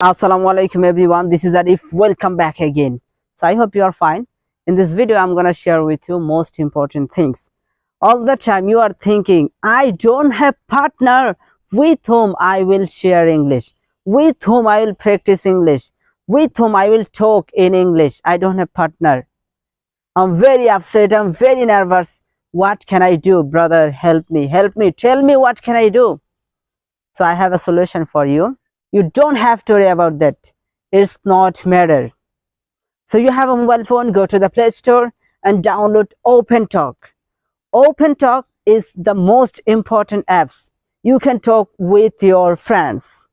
Assalamu alaikum everyone, this is Arif. Welcome back again. So I hope you are fine. In this video I'm gonna share with you most important things. All the time you are thinking, I don't have partner with whom I will share English, with whom I will practice English, with whom I will talk in English. I don't have partner. I'm very upset, I'm very nervous. What can I do? Brother, help me, tell me what can I do? So I have a solution for you. You don't have to worry about that. It's not matter. So you have a mobile phone, go to the Play Store and download OpenTalk. OpenTalk is the most important apps. You can talk with your friends.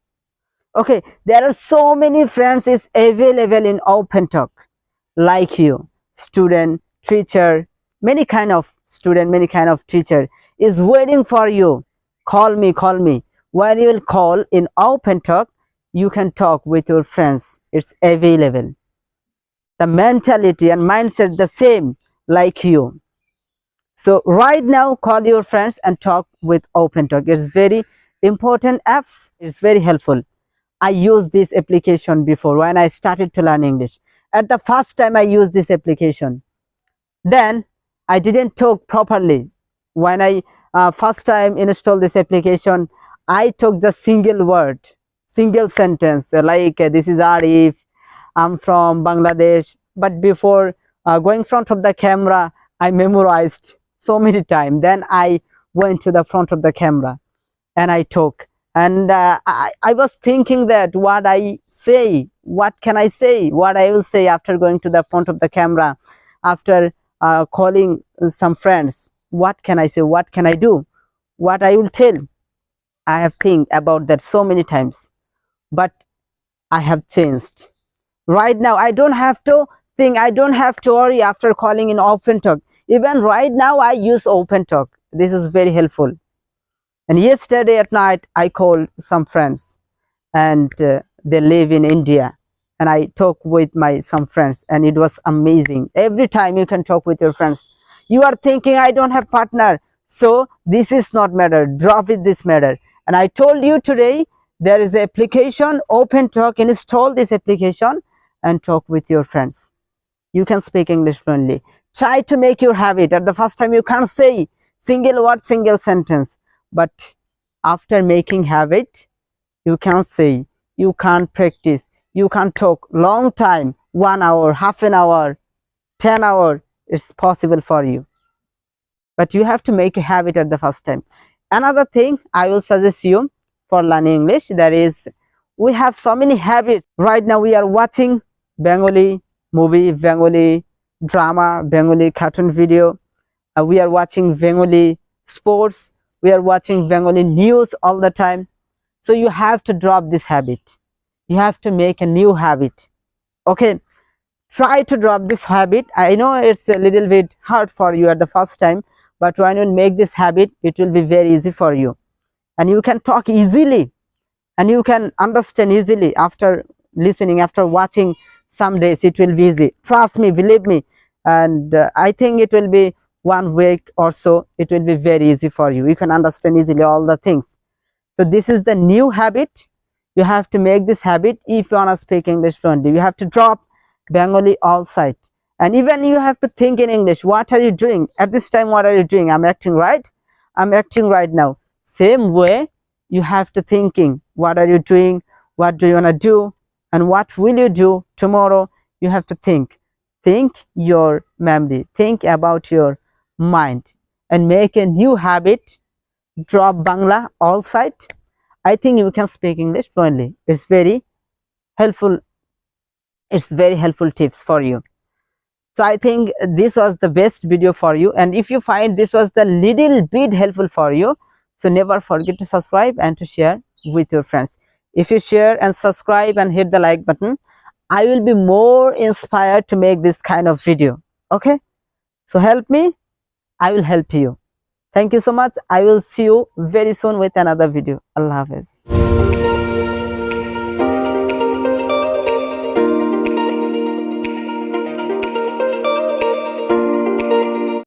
Okay, there are so many friends is available in OpenTalk. Like you, student, teacher, many kind of student, many kind of teacher is waiting for you. Call me. When you will call in OpenTalk, you can talk with your friends. It's available. The mentality and mindset the same like you. So right now, call your friends and talk with OpenTalk. It's very important apps. It's very helpful. I used this application before when I started to learn English. At the first time I used this application, then I didn't talk properly. When I first time installed this application, I took the single word, single sentence, like this is Arif, I'm from Bangladesh. But before going front of the camera, I memorized so many times. Then I went to the front of the camera and I talk. And I was thinking that what I say, what can I say, what I will say after going to the front of the camera, after calling some friends. What can I say? What can I do? What I will tell? I have think about that so many times, but I have changed. Right now, I don't have to think, I don't have to worry after calling in OpenTalk. Even right now, I use OpenTalk. This is very helpful. And yesterday at night, I called some friends, and they live in India. And I talked with some friends, and it was amazing. Every time you can talk with your friends. You are thinking, I don't have partner, so this is not matter. Drop it, this matter. And I told you today, there is an application, OpenTalk. Install this application and talk with your friends. You can speak English fluently. Try to make your habit. At the first time, you can't say single word, single sentence. But after making habit, you can say, you can practice, you can talk long time, 1 hour, half an hour, 10 hours. It's possible for you. But you have to make a habit at the first time. Another thing I will suggest you for learning English, that is, we have so many habits. Right now we are watching Bengali movie, Bengali drama, Bengali cartoon video. We are watching Bengali sports. We are watching Bengali news all the time. So you have to drop this habit. You have to make a new habit. Okay, try to drop this habit. I know it's a little bit hard for you at the first time, but when you make this habit, it will be very easy for you. And you can talk easily, and you can understand easily after listening, after watching. Some days it will be easy. Trust me, believe me. And I think it will be 1 week or so, it will be very easy for you. You can understand easily all the things. So this is the new habit. You have to make this habit. If you want to speak English fluently, you have to drop Bengali outside. And even you have to think in English. What are you doing? At this time, what are you doing? I'm acting right. I'm acting right now. Same way, you have to thinking. What are you doing? What do you want to do? And what will you do tomorrow? You have to think. Think your memory. Think about your mind. And make a new habit. Drop Bangla outside. I think you can speak English fluently. It's very helpful. It's very helpful tips for you. So I think this was the best video for you. And if you find this was the little bit helpful for you, so never forget to subscribe and to share with your friends. If you share and subscribe and hit the like button, I will be more inspired to make this kind of video. Okay, so help me, I will help you. Thank you so much. I will see you very soon with another video. Allah Hafiz.